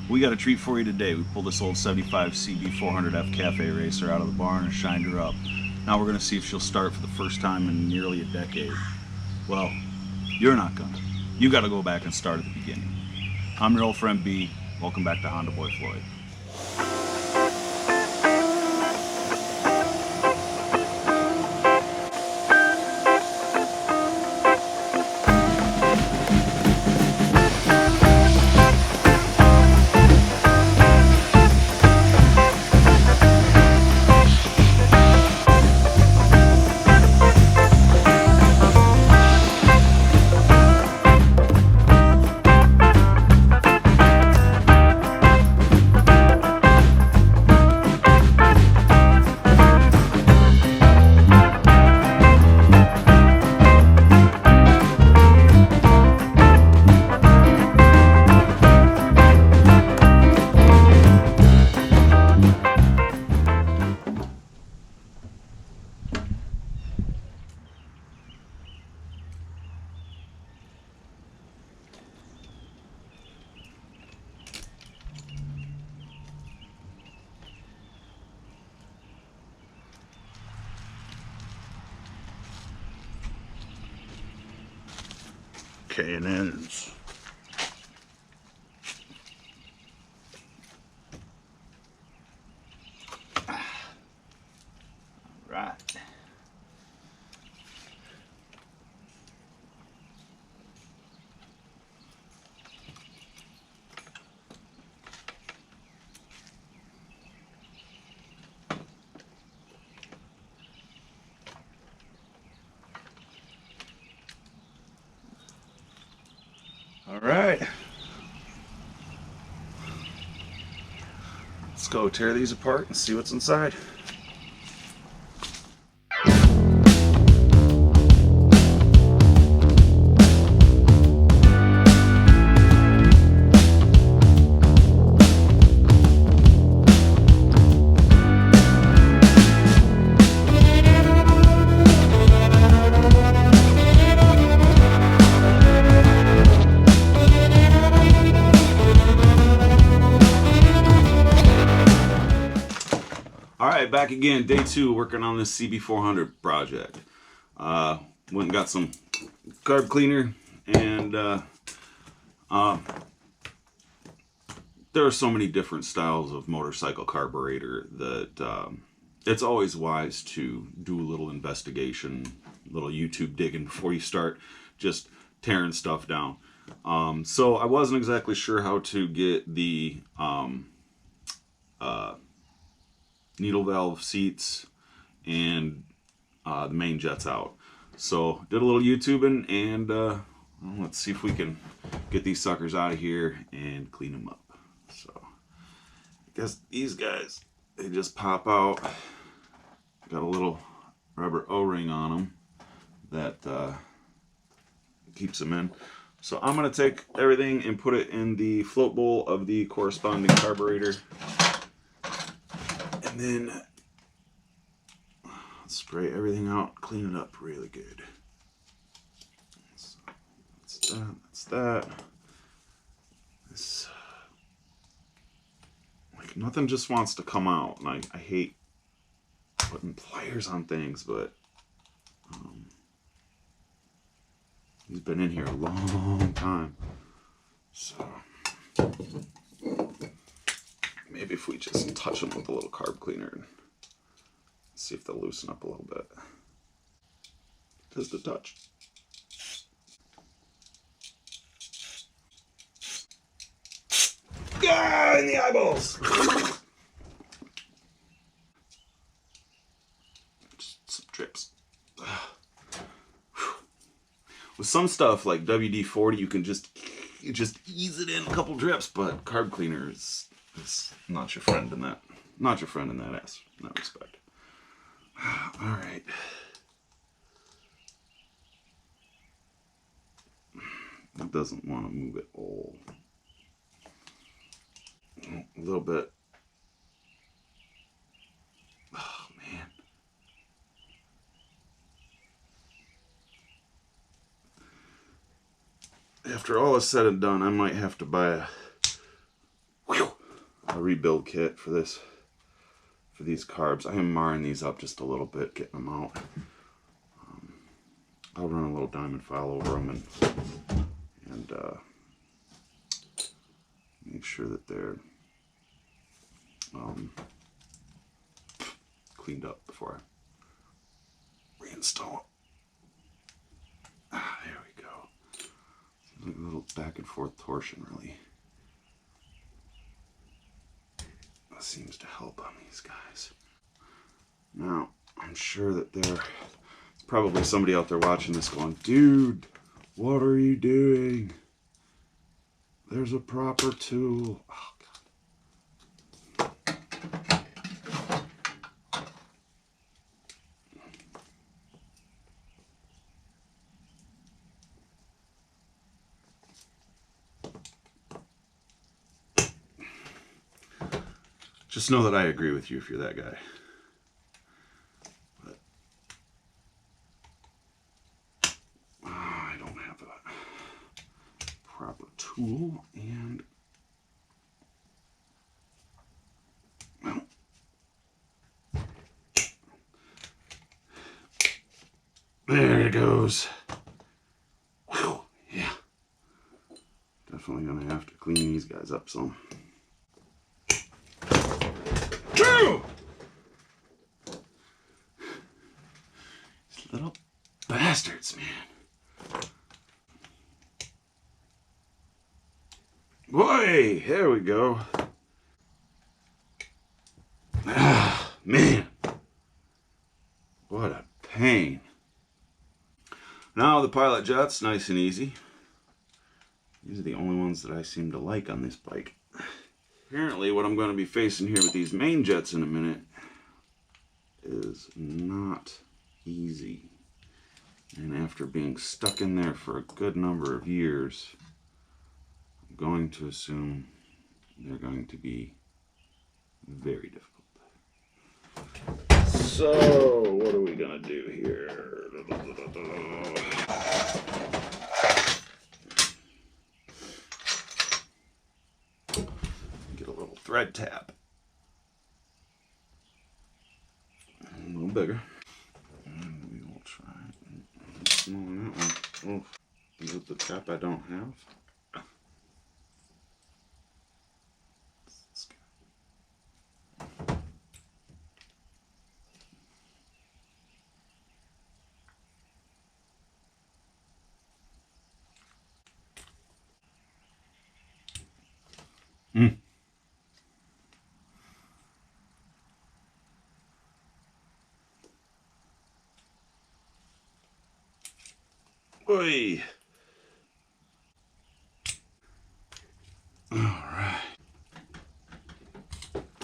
We got a treat for you today. We pulled this old 75 CB400F cafe racer out of the barn and shined her up. Now we're going to see if she'll start for the first time in nearly a decade. Well, you're not gonna. You got to go back and start at the beginning. I'm your old friend B. Welcome back to Honda Boy Floyd. K&N's. Right. All right. Let's go tear these apart and see what's inside. Alright, back again, day 2, working on this CB400 project. Went and got some carb cleaner, and there are so many different styles of motorcycle carburetor that it's always wise to do a little investigation, a little YouTube digging before you start just tearing stuff down. So I wasn't exactly sure how to get the needle valve seats and the main jets out. So did a little YouTubing, and well, let's see if we can get these suckers out of here and clean them up. So I guess these guys, they just pop out. Got a little rubber O-ring on them that keeps them in. So I'm going to take everything and put it in the float bowl of the corresponding carburetor. And then spray everything out, clean it up really good. So that's that, that's that. This, like, nothing just wants to come out. And I hate putting pliers on things, but he's been in here a long time. So maybe if we just touch them with a little carb cleaner and see if they'll loosen up a little bit. Just a touch. Ah, in the eyeballs! Just some drips. With some stuff like WD-40, you can just ease it in a couple drips, but carb cleaner is not your friend in that. Not your friend in that respect. All right. It doesn't want to move at all. A little bit. Oh man. After all is said and done, I might have to buy a rebuild kit for this, for these carbs. I am marring these up just a little bit, getting them out. I'll run a little diamond file over them and make sure that they're cleaned up before I reinstall them. Ah, there we go. Seems like a little back and forth torsion, really. That seems to help on these guys. Now, I'm sure that there's probably somebody out there watching this going, dude, what are you doing? There's a proper tool. Oh, God. Just know that I agree with you if you're that guy. But I don't have a proper tool, and well, there it goes. Whew, yeah. Definitely gonna have to clean these guys up some. These little bastards, man. Boy, there we go. Ah, man. What a pain. Now the pilot jet's nice and easy. These are the only ones that I seem to like on this bike. Apparently what I'm going to be facing here with these main jets in a minute is not easy. And after being stuck in there for a good number of years, I'm going to assume they're going to be very difficult. So, what are we going to do here? Get a little thread tap. A little bigger. And we will try small on that one. Oh, is it the tap I don't have? Mm. Oi. All right.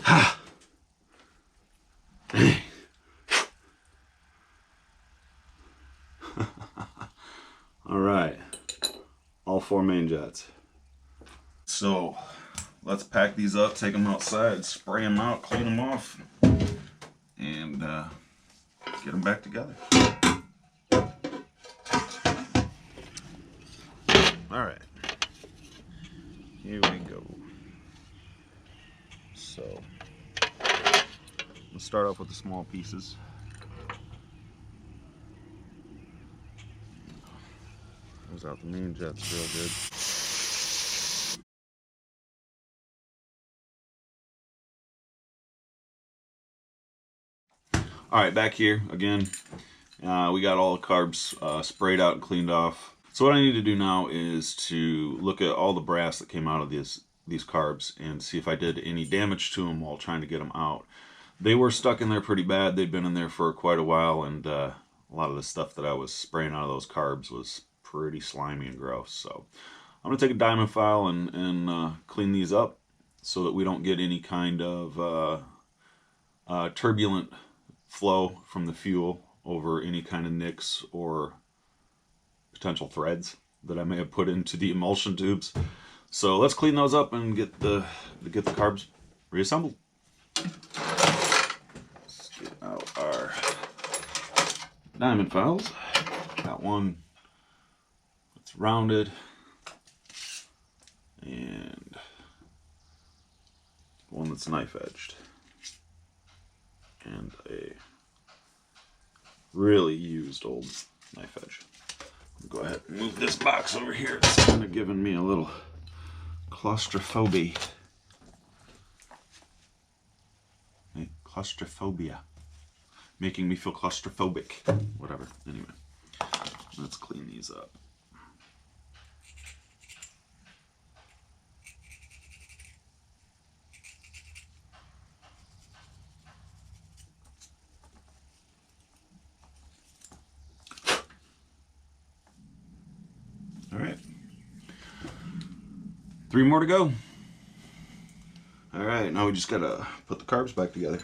Ha. All right. All 4 main jets. So let's pack these up, take them outside, spray them out, clean them off, and get them back together. All right, here we go. So let's start off with the small pieces. Close out the main jets real good. All right, back here again. We got all the carbs sprayed out and cleaned off. So what I need to do now is to look at all the brass that came out of these carbs and see if I did any damage to them while trying to get them out. They were stuck in there pretty bad. They'd been in there for quite a while, and a lot of the stuff that I was spraying out of those carbs was pretty slimy and gross. So I'm going to take a diamond file and clean these up so that we don't get any kind of turbulent flow from the fuel over any kind of nicks or potential threads that I may have put into the emulsion tubes. So let's clean those up and get the carbs reassembled. Let's get out our diamond files. Got one that's rounded and one that's knife edged, and a really used old knife edge. Go ahead and move this box over here. It's kind of giving me a little claustrophobia. Hey, claustrophobia. Making me feel claustrophobic. Whatever. Anyway, let's clean these up. All right. 3 more to go. All right, now we just gotta put the carbs back together.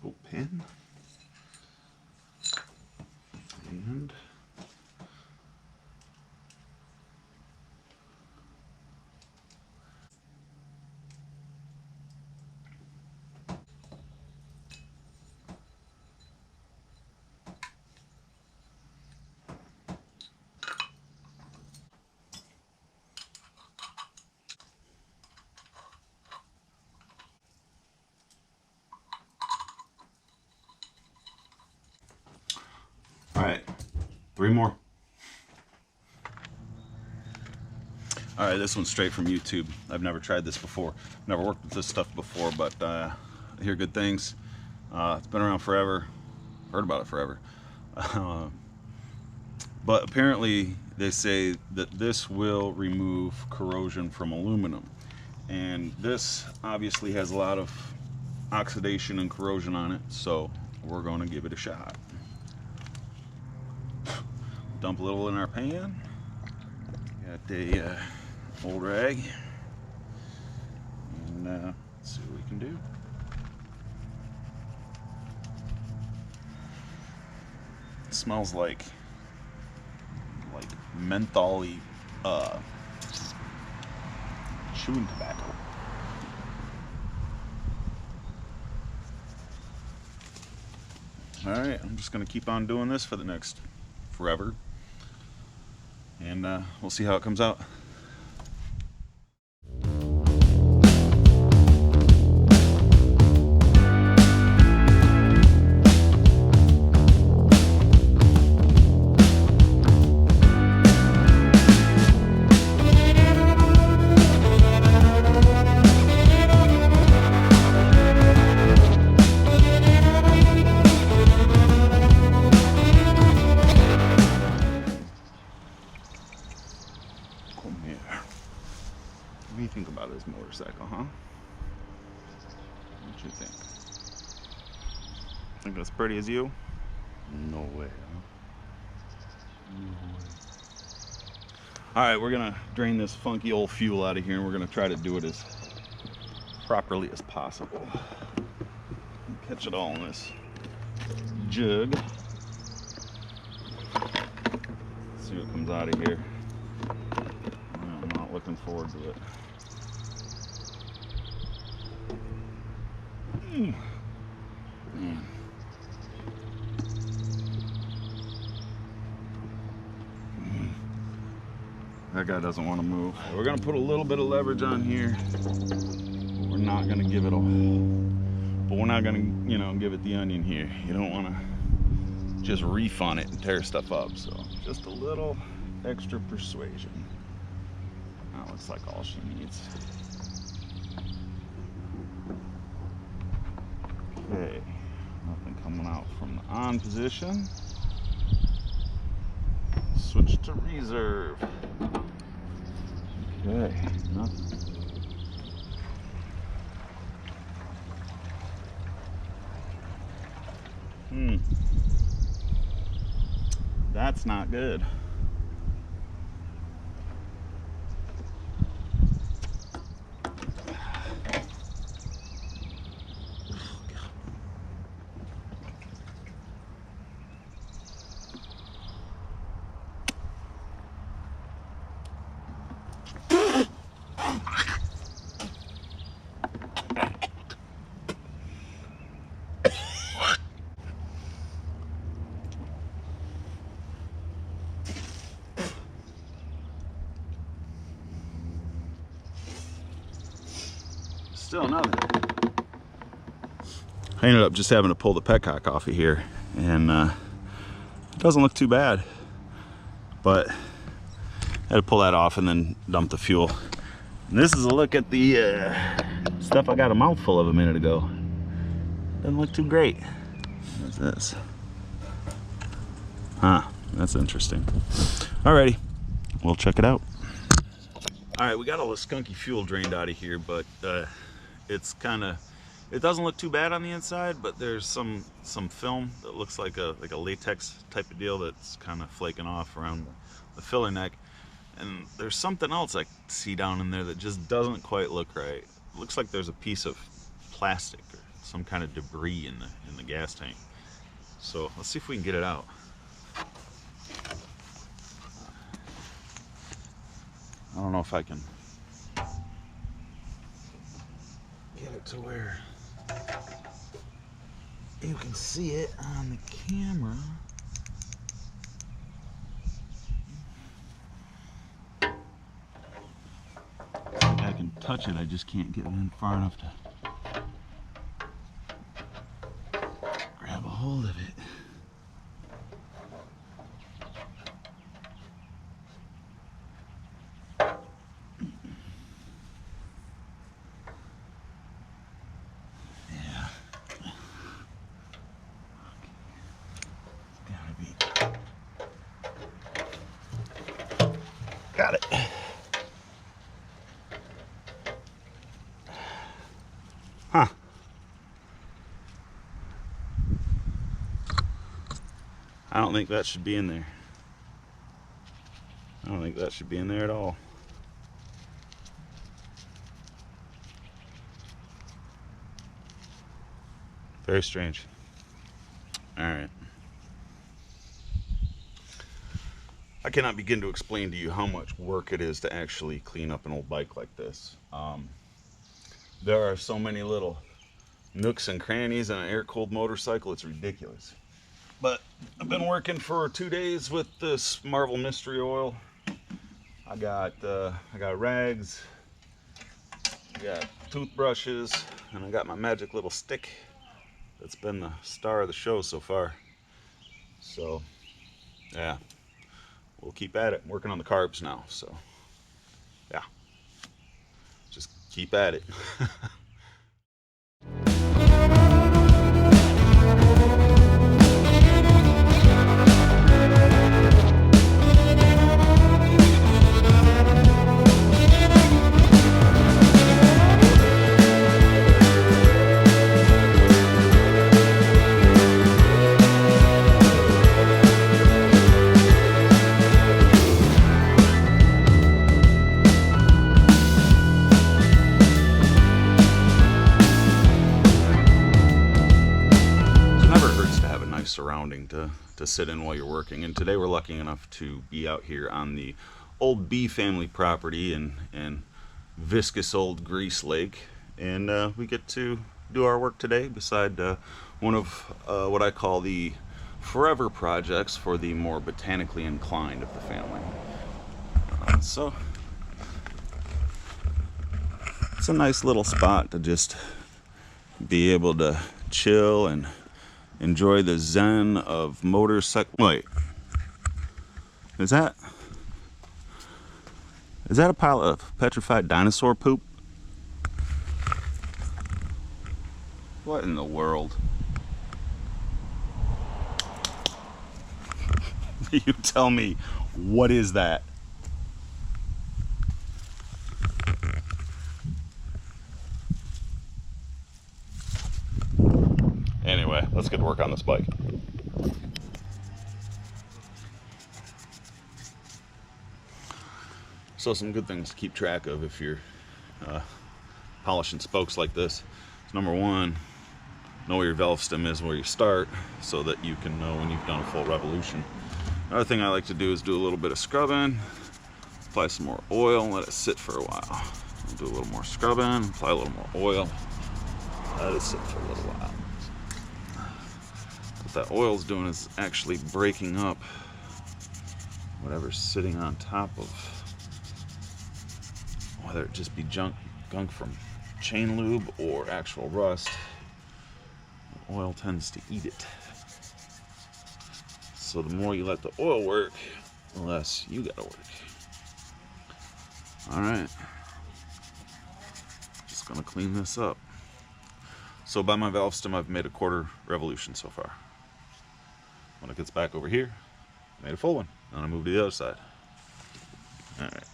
Little pin. And all right, 3 more. All right, this one's straight from YouTube. I've never tried this before. Never worked with this stuff before, but I hear good things. It's been around forever. Heard about it forever. But apparently they say that this will remove corrosion from aluminum. And this obviously has a lot of oxidation and corrosion on it, so we're going to give it a shot. Dump a little in our pan. Got a old rag, and let's see what we can do. It smells like mentholy chewing tobacco. All right, I'm just gonna keep on doing this for the next forever, and we'll see how it comes out. What do you think about this motorcycle, huh? What you think? Think as pretty as you? No way, huh? No way. Alright, we're gonna drain this funky old fuel out of here, and we're gonna try to do it as properly as possible. Catch it all in this jug. See what comes out of here. I'm not looking forward to it. Man. That guy doesn't want to move. We're gonna put a little bit of leverage on here. We're not gonna give it all, but we're not gonna, you know, give it the onion here. You don't want to just reef on it and tear stuff up. So just a little extra persuasion. That looks like all she needs. Okay, nothing coming out from the on position. Switch to reserve. Okay, nothing. That's not good. still nothing. I ended up just having to pull the petcock off of here, and it doesn't look too bad, but I had to pull that off and then dump the fuel. And this is a look at the stuff I got a mouthful of a minute ago. Doesn't look too great. What's this? Huh, that's interesting. Alrighty, we'll check it out. Alright, we got all the skunky fuel drained out of here, but it's it doesn't look too bad on the inside, but there's some film that looks like a latex type of deal that's kind of flaking off around the filler neck. And there's something else I see down in there that just doesn't quite look right. It looks like there's a piece of plastic or some kind of debris in the gas tank. So let's see if we can get it out. I don't know if I can get it to where you can see it on the camera. I can touch it, I just can't get in far enough to grab a hold of it. Yeah. It's gotta be. Got it. Huh. I don't think that should be in there. I don't think that should be in there at all. Very strange. All right. I cannot begin to explain to you how much work it is to actually clean up an old bike like this. There are so many little nooks and crannies in an air-cooled motorcycle, it's ridiculous. But I've been working for 2 days with this Marvel Mystery Oil. I got rags, I got toothbrushes, and I got my magic little stick that's been the star of the show so far. So, yeah, we'll keep at it. I'm working on the carbs now, so yeah. Just keep at it. Surrounding to sit in while you're working. And today we're lucky enough to be out here on the old B family property in viscous old Grease Lake, and we get to do our work today beside one of what I call the forever projects for the more botanically inclined of the family. So it's a nice little spot to just be able to chill and enjoy the zen of motorcycle. Wait, is that a pile of petrified dinosaur poop? What in the world? You tell me, what is that? Anyway, let's get to work on this bike. So some good things to keep track of if you're polishing spokes like this. So number one, know where your valve stem is, where you start, so that you can know when you've done a full revolution. Another thing I like to do is do a little bit of scrubbing, apply some more oil, and let it sit for a while. I'll do a little more scrubbing, apply a little more oil, let it sit for a little while. What that oil's doing is actually breaking up whatever's sitting on top of, whether it just be gunk from chain lube or actual rust, oil tends to eat it. So the more you let the oil work, the less you gotta work. All right, just gonna clean this up. So by my valve stem, I've made a 1/4 revolution so far. When it gets back over here, I made a full one. Then I move to the other side. All right.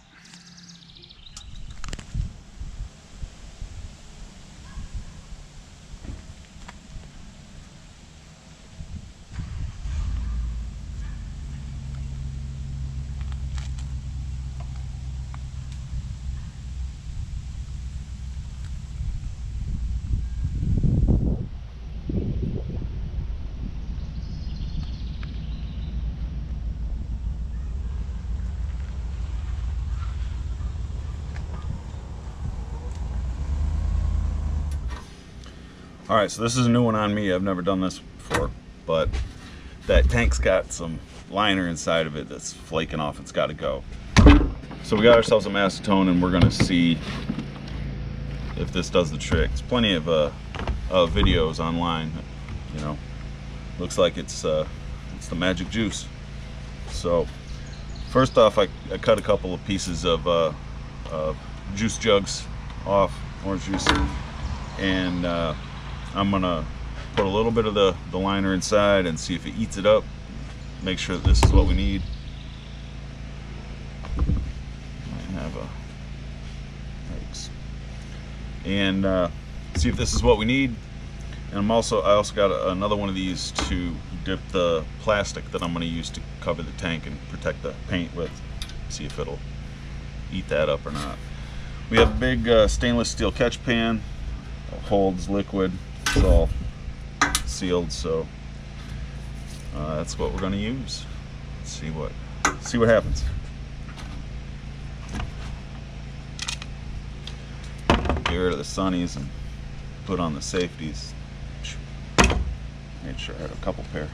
All right, so this is a new one on me. I've never done this before, but that tank's got some liner inside of it that's flaking off. It's got to go. So we got ourselves some acetone, and we're gonna see if this does the trick. There's plenty of videos online. You know, looks like it's the magic juice. So first off, I cut a couple of pieces of juice jugs off, orange juice, and I'm gonna put a little bit of the liner inside and see if it eats it up. Make sure that this is what we need. Might have a thanks. And see if this is what we need. And I also got another one of these to dip the plastic that I'm gonna use to cover the tank and protect the paint with. See if it'll eat that up or not. We have a big stainless steel catch pan. It holds liquid. It's all sealed, so that's what we're going to use. Let's see what happens. Get rid of the sunnies and put on the safeties. Made sure I had a couple pair.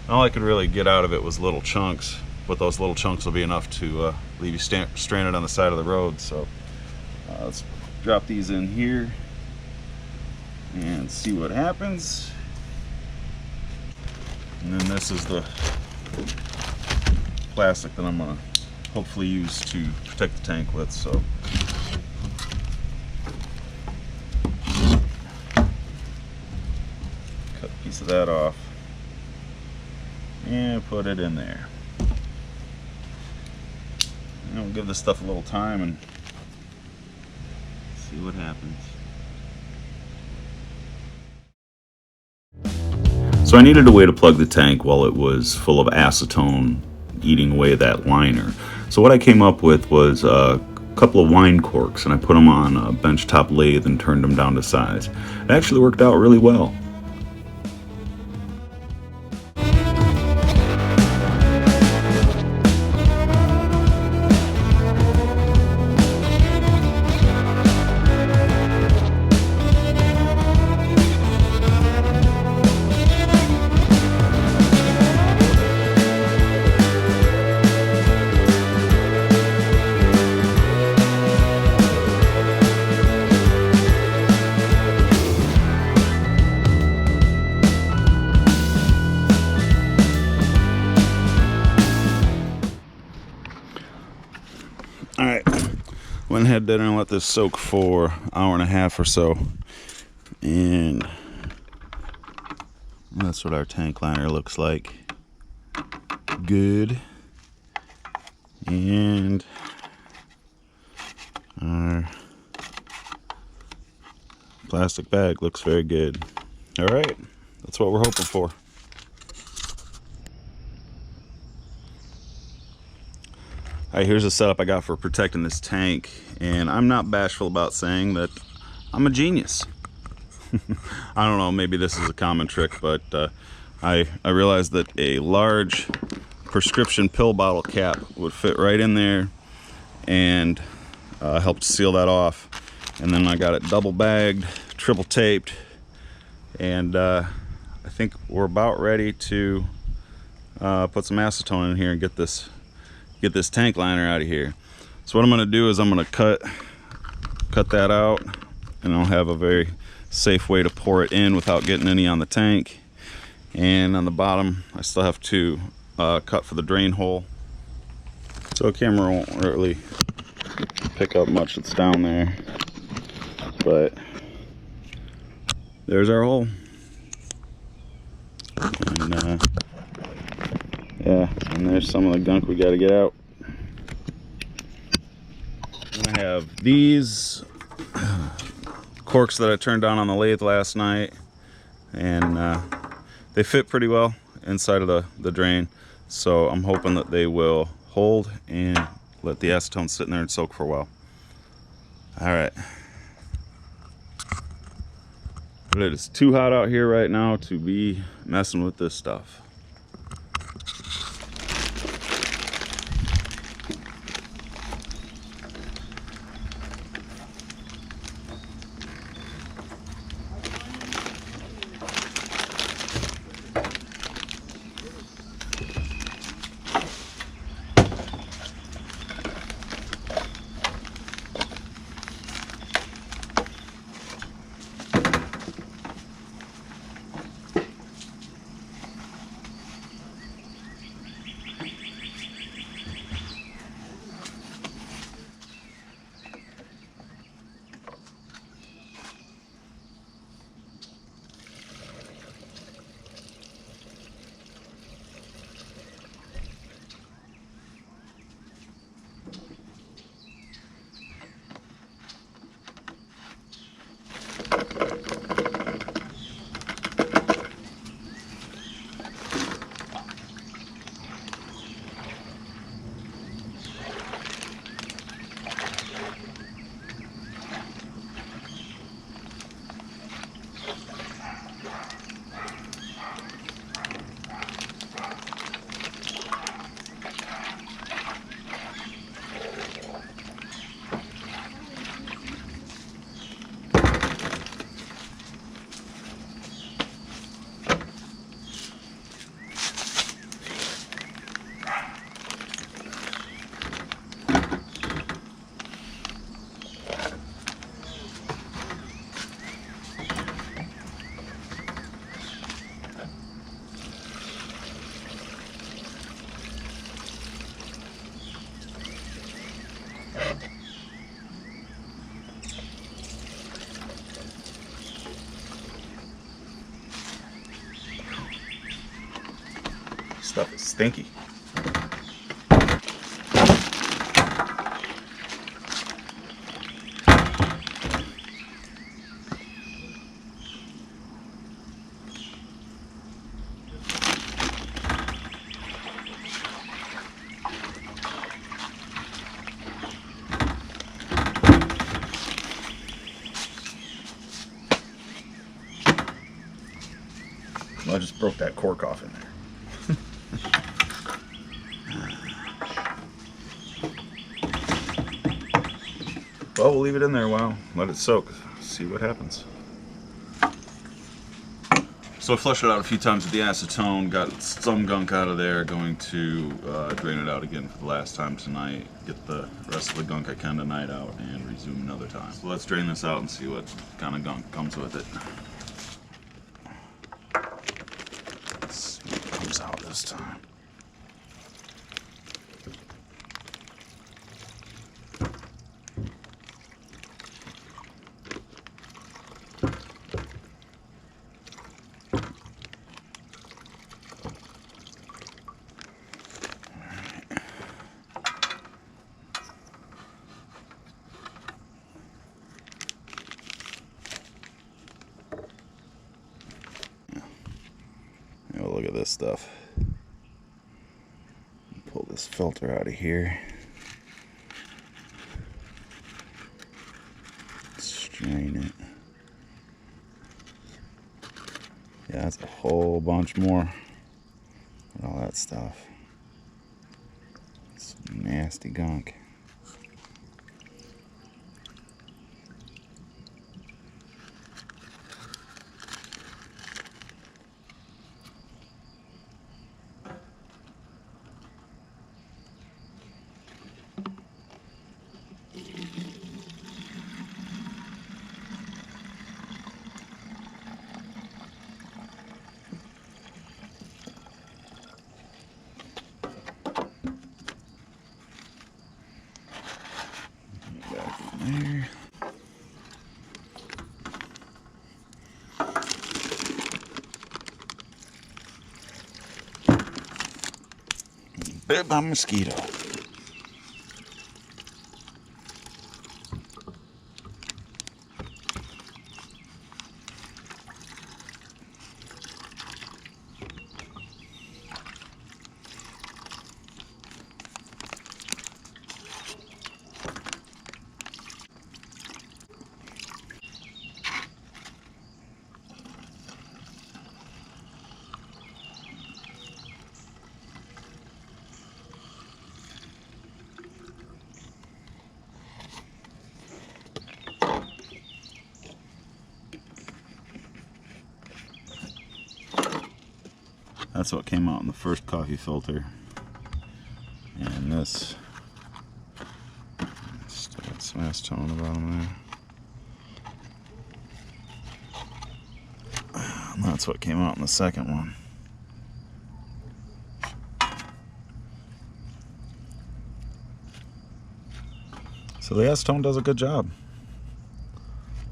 All I could really get out of it was little chunks, but those little chunks will be enough to leave you stranded on the side of the road. So let's drop these in here and see what happens. And then this is the plastic that I'm gonna hopefully use to protect the tank with. So cut a piece of that off and put it in there. And we'll give this stuff a little time and see what happens. So I needed a way to plug the tank while it was full of acetone eating away that liner. So what I came up with was a couple of wine corks, and I put them on a benchtop lathe and turned them down to size. It actually worked out really well. Alright, went ahead there and let this soak for an hour and a half or so, and that's what our tank liner looks like. Good. And our plastic bag looks very good. Alright, that's what we're hoping for. Alright, here's a setup I got for protecting this tank, and I'm not bashful about saying that I'm a genius. I don't know, maybe this is a common trick, but I realized that a large prescription pill bottle cap would fit right in there and helped seal that off. And then I got it double bagged, triple taped, and I think we're about ready to put some acetone in here and get this tank liner out of here. So what I'm going to do is I'm going to cut that out, and I'll have a very safe way to pour it in without getting any on the tank. And on the bottom I still have to cut for the drain hole, so the camera won't really pick up much that's down there, but there's our hole. And yeah, and there's some of the gunk we got to get out. I have these corks that I turned on the lathe last night, and they fit pretty well inside of the drain, so I'm hoping that they will hold and let the acetone sit in there and soak for a while. Alright, but it is too hot out here right now to be messing with this stuff. Stuff is stinky. Well, I just broke that cork off in there. Well, we'll leave it in there a while, let it soak, see what happens. So I flushed it out a few times with the acetone, got some gunk out of there, going to drain it out again for the last time tonight, get the rest of the gunk I can tonight out, and resume another time. So let's drain this out and see what kind of gunk comes with it. Let's see what comes out this time. Look at this stuff. Pull this filter out of here. drain it. Yeah, that's a whole bunch more. All that stuff. It's nasty gunk. There. Bit by mosquito. That's what came out in the first coffee filter. And this still got some acetone on the bottom there. And that's what came out in the second one. So the acetone does a good job.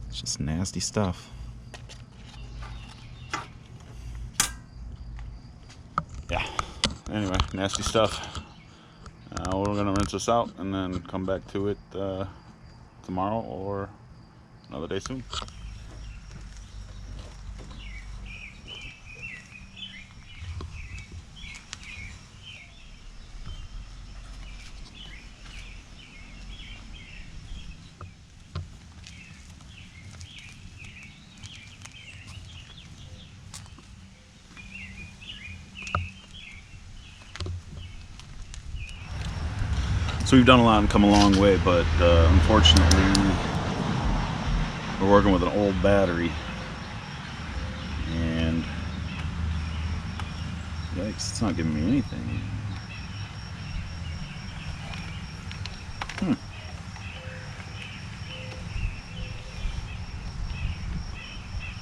It's just nasty stuff. Yeah, anyway, nasty stuff. We're gonna rinse this out and then come back to it tomorrow or another day soon. So we've done a lot and come a long way, but unfortunately we're working with an old battery, and yikes, it's not giving me anything.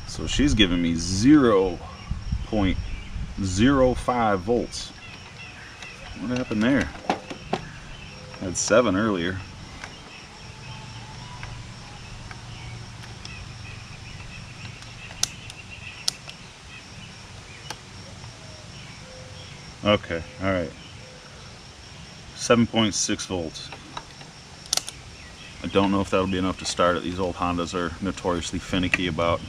So she's giving me 0.05 volts. What happened there? I had 7 earlier. Okay, alright. 7.6 volts. I don't know if that'll be enough to start it. These old Hondas are notoriously finicky about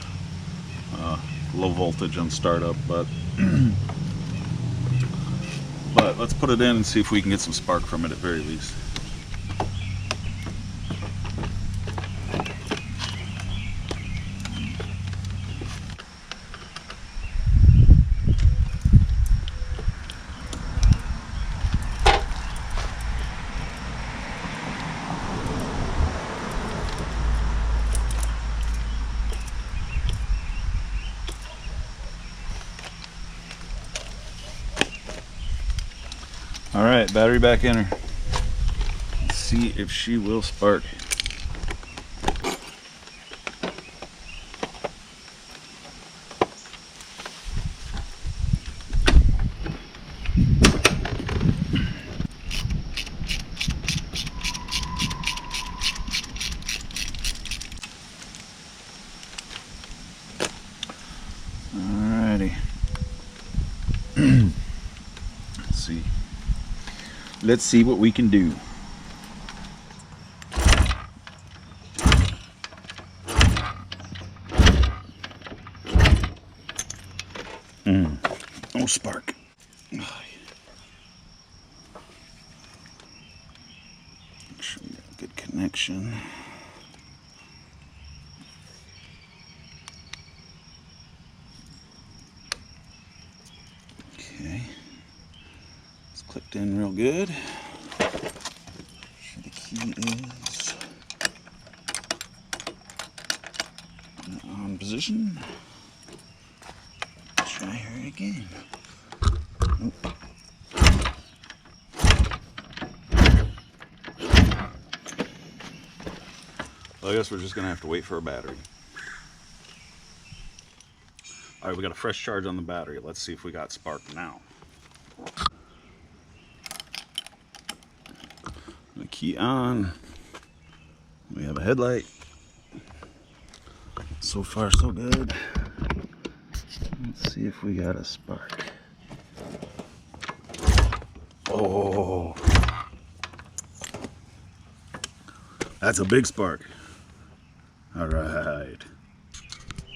low voltage on startup, but let's put it in and see if we can get some spark from it at very least. Alright, battery back in her. Let's see if she will spark. Alrighty. Let's see what we can do. No spark. Make sure we got a good connection. clicked in real good. The key is on position. Try her again. Nope. Well, I guess we're just gonna have to wait for a battery. All right, we got a fresh charge on the battery. Let's see if we got spark now. The key on. We have a headlight. So far, so good. Let's see if we got a spark. Oh, that's a big spark. All right.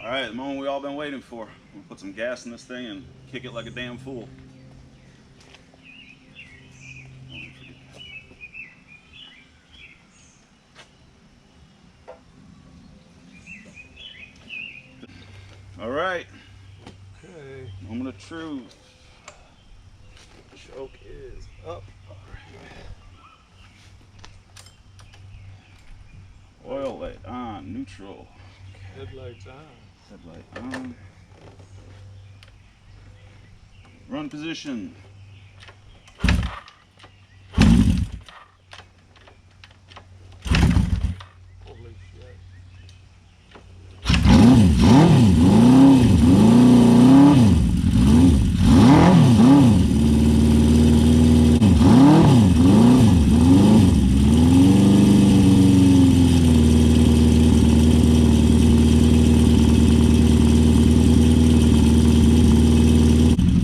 All right, the moment we all been waiting for. We'll put some gas in this thing and kick it like a damn fool. All right. Okay. Moment of truth. Choke is up. Oil light on, neutral. Headlights on. Headlight on. Run position. Holy shit.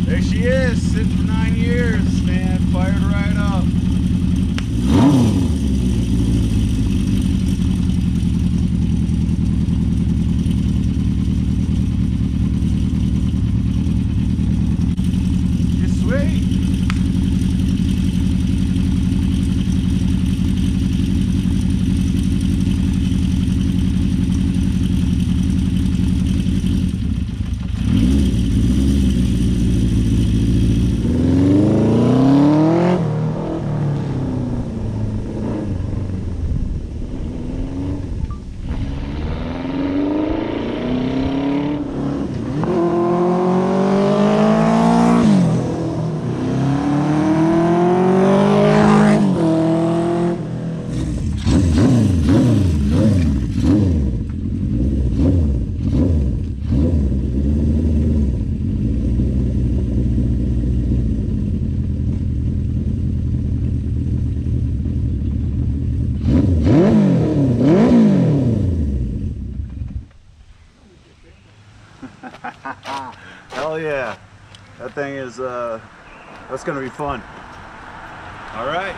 There she is, sitting for 9 years, man, fired right up. It's sweet. Hell yeah. That thing is, that's gonna be fun. All right.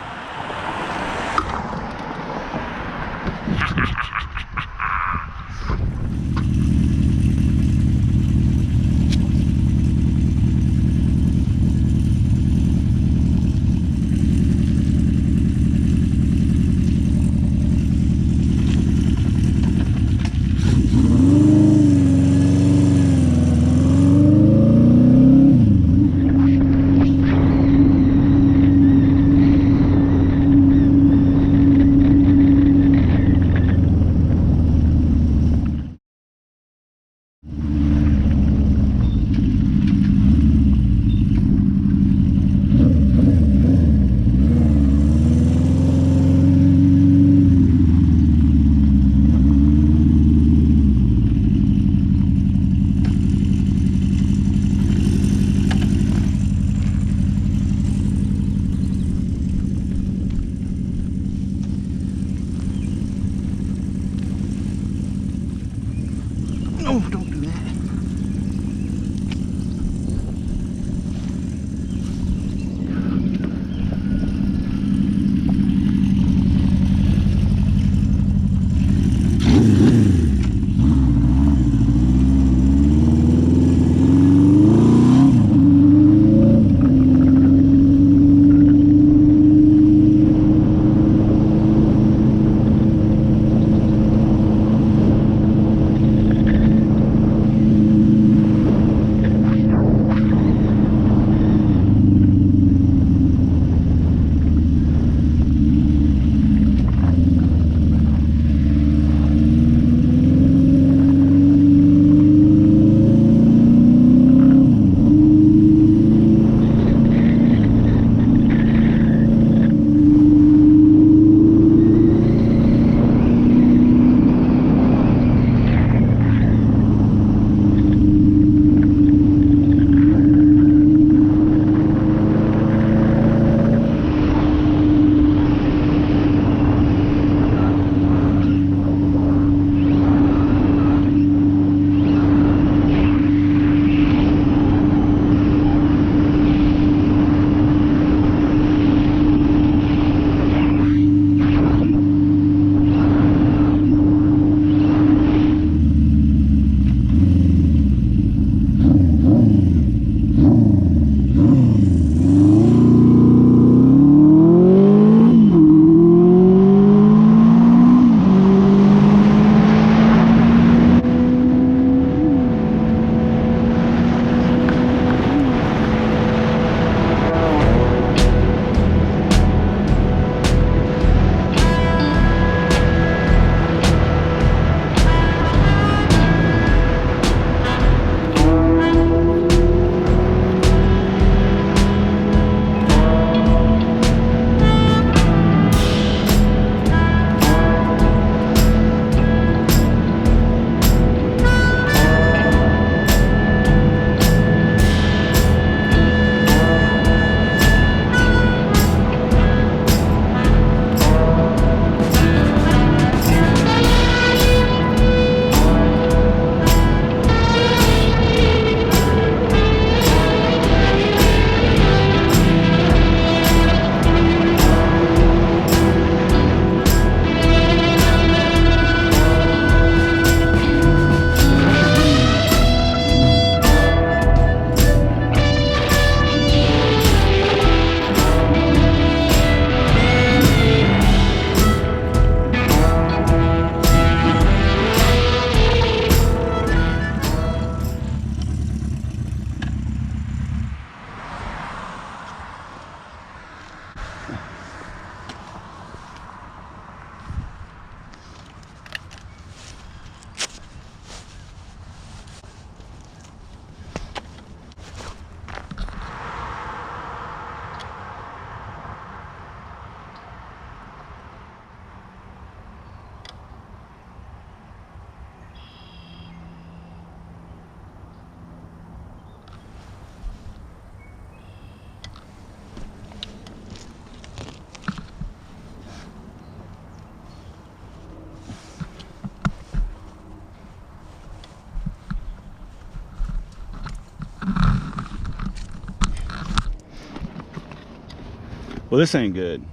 Well, this ain't good.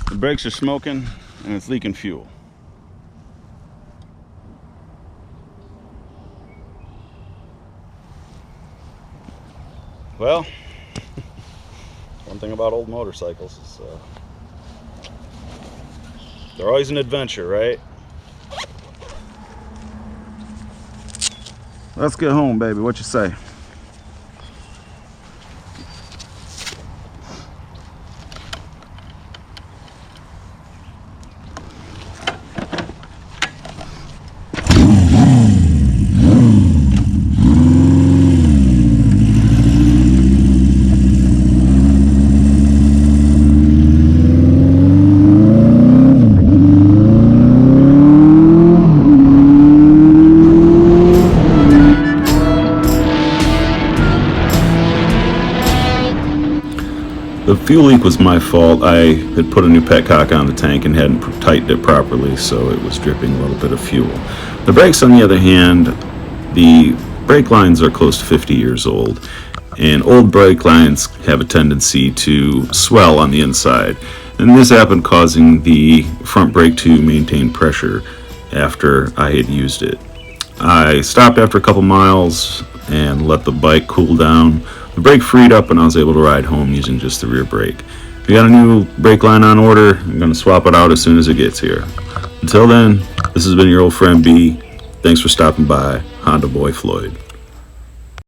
The brakes are smoking and it's leaking fuel. Well, one thing about old motorcycles is they're always an adventure, right? Let's get home, baby. What you say? The fuel leak was my fault. I had put a new petcock on the tank and hadn't tightened it properly, so it was dripping a little bit of fuel. The brakes, on the other hand, the brake lines are close to 50 years old, and old brake lines have a tendency to swell on the inside. And this happened, causing the front brake to maintain pressure after I had used it. I stopped after a couple miles and let the bike cool down. The brake freed up and I was able to ride home using just the rear brake. We got a new brake line on order. I'm going to swap it out as soon as it gets here. Until then, this has been your old friend B. Thanks for stopping by. Honda Boy Floyd.